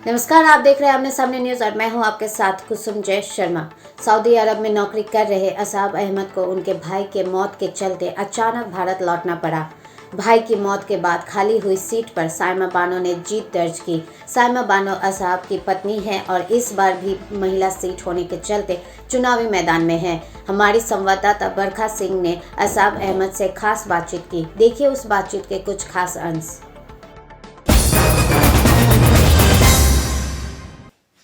नमस्कार, आप देख रहे हैं आमने सामने न्यूज़ और मैं हूं आपके साथ कुसुम जय शर्मा। सऊदी अरब में नौकरी कर रहे असाब अहमद को उनके भाई के मौत के चलते अचानक भारत लौटना पड़ा। भाई की मौत के बाद खाली हुई सीट पर साइमा बानो ने जीत दर्ज की। साइमा बानो असाब की पत्नी हैं और इस बार भी महिला सीट होने के चलते चुनावी मैदान में हैं। हमारी संवाददाता बरखा सिंह ने असाब अहमद से खास बातचीत की। देखिए उस बातचीत के कुछ खास अंश।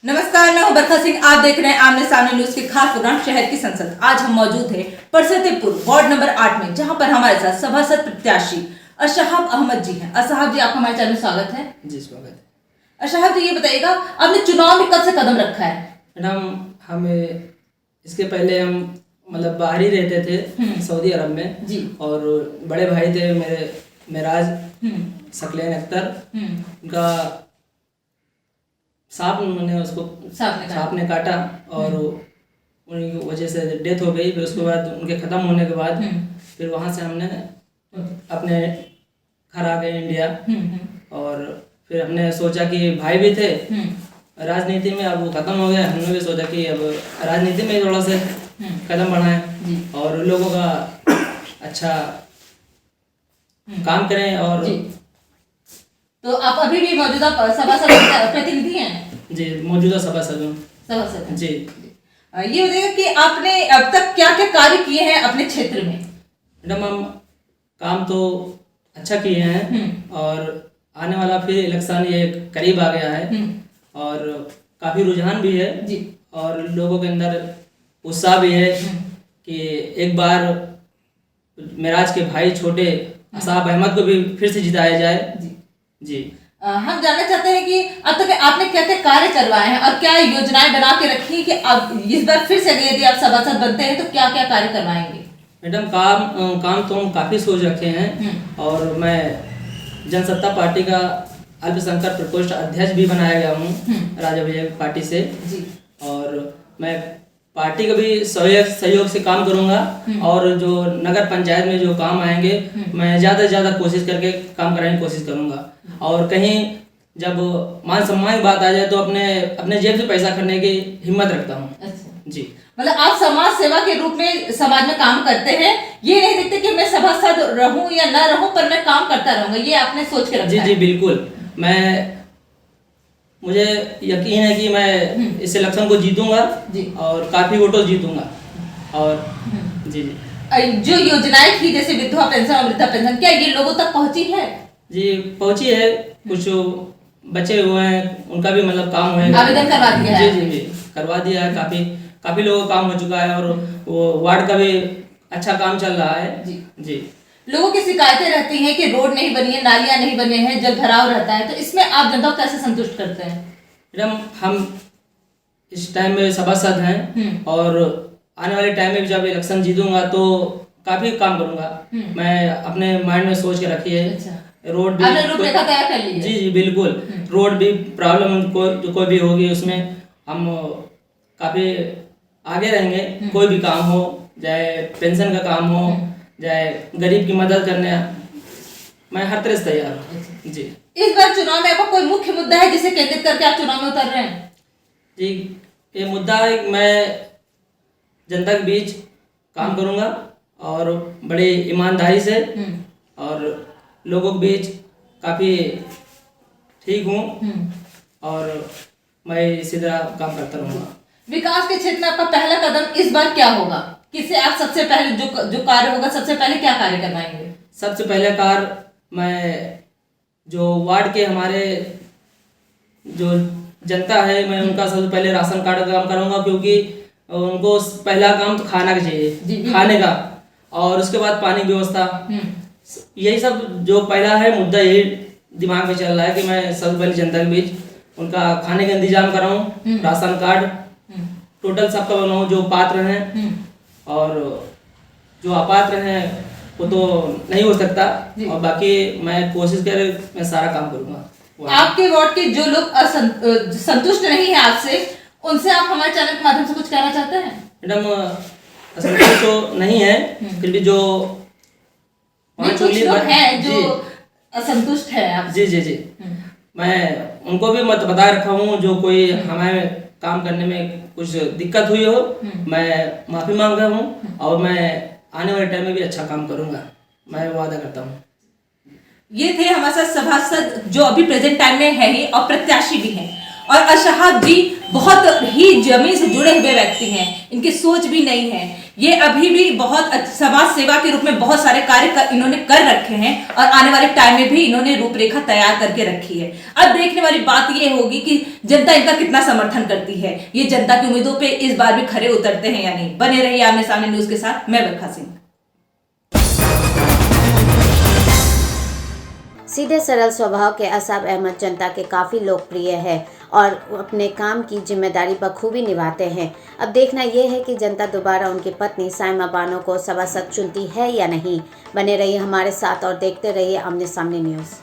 नमस्कार, मैं हूं बरखा सिंह। आप देख रहे हैं आमने सामने न्यूज के खास प्रोग्राम शहर की संसद। आज हम मौजूद हैं परसतेपुर वार्ड नंबर 8 में, जहां पर हमारे साथ सभासद प्रत्याशी अशहाब अहमद जी हैं। अशहाब जी, आपका हमारे चैनल में स्वागत है। जी स्वागत है। अशहाब जी, ये बताइएगा, आपने चुनाव में कब से कदम रखा है? मैडम, हमें इसके पहले हम मतलब बाहर ही रहते थे सऊदी अरब में जी। और बड़े भाई थे मेरे मेराज सकलैन अख्तर, उनका सांप ने काटा और उनकी वजह से डेथ हो गई। फिर उसके बाद उनके ख़त्म होने के बाद फिर वहाँ से हमने अपने घर आ गए इंडिया। और फिर हमने सोचा कि भाई भी थे राजनीति में, अब वो ख़त्म हो गया। हमने भी सोचा कि अब राजनीति में थोड़ा सा कदम बढ़ाएं और लोगों का अच्छा काम करें। और तो आप अभी भी मौजूदा सभासद प्रतिनिधि हैं? जी, मौजूदा सभासद सभासद जी। ये बताइए कि आपने अब तक क्या क्या कार्य किए हैं अपने क्षेत्र में? मैडम, हम काम तो अच्छा किए हैं और आने वाला फिर इलेक्शन ये करीब आ गया है और काफ़ी रुझान भी है जी। और लोगों के अंदर उत्साह भी है कि एक बार मेराज के भाई छोटे असाब अहमद को भी फिर से जिताया जाए। जी। हम जानना चाहते हैं कि अब तक आपने क्या क्या कार्य करवाए हैं और क्या योजनाएं बना के रखी हैं कि अब इस बार फिर से यदि आप सभासद बनते हैं तो क्या क्या कार्य करवाएंगे? मैडम, काम तो हम काफ़ी सोच रखे हैं और मैं जनसत्ता पार्टी का अल्पसंख्यक प्रकोष्ठ अध्यक्ष भी बनाया गया हूँ राजा भैया पार्टी से जी। और मैं पार्टी का भी सहयोग से काम करूंगा और जो नगर पंचायत में जो काम आएंगे मैं ज़्यादा से ज़्यादा कोशिश करके काम कराने की कोशिश करूंगा। और कहीं जब मान सम्मान की बात आ जाए तो अपने जेब से पैसा करने की हिम्मत रखता हूँ। अच्छा जी। मतलब आप समाज सेवा के रूप में समाज में काम करते हैं, ये नहीं देखते कि मैं सभासद रहूं या ना रहूं पर मैं काम करता रहूंगा, ये आपने सोच के रखा जी है? जी बिल्कुल। मुझे यकीन है कि मैं इस इलेक्शन को जीतूंगा और काफ़ी वोटों जीतूंगा। और जी जी जो योजनाएं थी जैसे विधवा पेंशन और वृद्धा पेंशन, क्या ये लोगों तक पहुंची है? जी पहुंची है। कुछ बचे हुए हैं, उनका भी मतलब काम होएगा। आवेदन करवा दिया है? जी करवा दिया है। काफी लोगों का काम हो चुका है और वो वार्ड का भी अच्छा काम चल रहा है। जी। लोगों की शिकायतें रहती हैं कि रोड नहीं बनी है, नालियां नहीं बने हैं, जल भराव रहता है, तो इसमें आप जनता को कैसे संतुष्ट करते हैं? मैडम, हम इस टाइम में सभासद हैं और आने वाले टाइम में भी जब इलेक्शन जीतूंगा तो काफी काम करूंगा। मैं अपने माइंड में सोच के रखी है। अच्छा। रोड भी आपने रूपरेखा तैयार कर ली है? जी बिल्कुल। रोड भी प्रॉब्लम कोई भी होगी उसमें हम काफी आगे रहेंगे। कोई भी काम हो, चाहे पेंशन का काम हो, चाहे गरीब की मदद करने, मैं हर तरह से तैयार हूँ। जी। इस बार चुनाव में आपका कोई मुख्य मुद्दा है जिसे केंद्रित करके आप चुनाव में उतर रहे हैं? जी, ये मुद्दा है कि मैं जनता के बीच काम करूँगा और बड़ी ईमानदारी से और लोगों के बीच काफ़ी ठीक हूँ और मैं इसी तरह काम करता रहूँगा। विकास के क्षेत्र में आपका पहला कदम इस बार क्या होगा? किससे आप सबसे पहले जो कार्य होगा, सबसे पहले क्या कार्य करवाएंगे? सबसे पहले कार्य मैं जो वार्ड के हमारे जो जनता है, मैं उनका सबसे पहले राशन कार्ड का काम करूँगा क्योंकि उनको पहला काम तो खाना का चाहिए, खाने का, और उसके बाद पानी की व्यवस्था। यही सब जो पहला है मुद्दा, यही दिमाग में चल रहा है कि मैं सबसे पहले जनता के बीच उनका खाने का इंतजाम कराऊं, राशन कार्ड टोटल सबका बनाऊं जो पात्र हैं, और जो अपात्र हैं वो तो नहीं हो सकता। और बाकी मैं कोशिश कर मैं सारा काम करूंगा। आपके वार्ड के जो लोग संतुष्ट नहीं है आपसे, उनसे आप हमारे चैनल के माध्यम से कुछ कहना चाहते हैं? मैडम, असंतुष्ट तो नहीं है, फिर भी जो कुछ लोग हैं जो असंतुष्ट है आप? जी मैं उनको भी मत बता रखा हूँ, जो कोई हमें काम करने में कुछ दिक्कत हुई हो मैं माफ़ी मांग रहा हूँ और मैं आने वाले टाइम में भी अच्छा काम करूँगा, मैं वादा करता हूँ। ये थे हमारे साथ सभासद जो अभी प्रेजेंट टाइम में है ही और प्रत्याशी भी हैं। और अशहाब जी बहुत ही जमीन से जुड़े हुए व्यक्ति हैं, इनकी सोच भी नहीं है, ये अभी भी बहुत समाज सेवा के रूप में बहुत सारे कार्य इन्होंने कर रखे हैं और आने वाले टाइम में भी इन्होंने रूपरेखा तैयार करके रखी है। अब देखने वाली बात ये होगी कि जनता इनका कितना समर्थन करती है, ये जनता की उम्मीदों पे इस बार भी खरे उतरते हैं या नहीं। बने रहिए आमने सामने न्यूज के साथ, मैं बरखा सिंह। सीधे सरल स्वभाव के असाब अहमद जनता के काफ़ी लोकप्रिय है और अपने काम की जिम्मेदारी बखूबी निभाते हैं। अब देखना यह है कि जनता दोबारा उनकी पत्नी साइमा बानो को सभासद चुनती है या नहीं। बने रहिए हमारे साथ और देखते रहिए आमने सामने न्यूज़।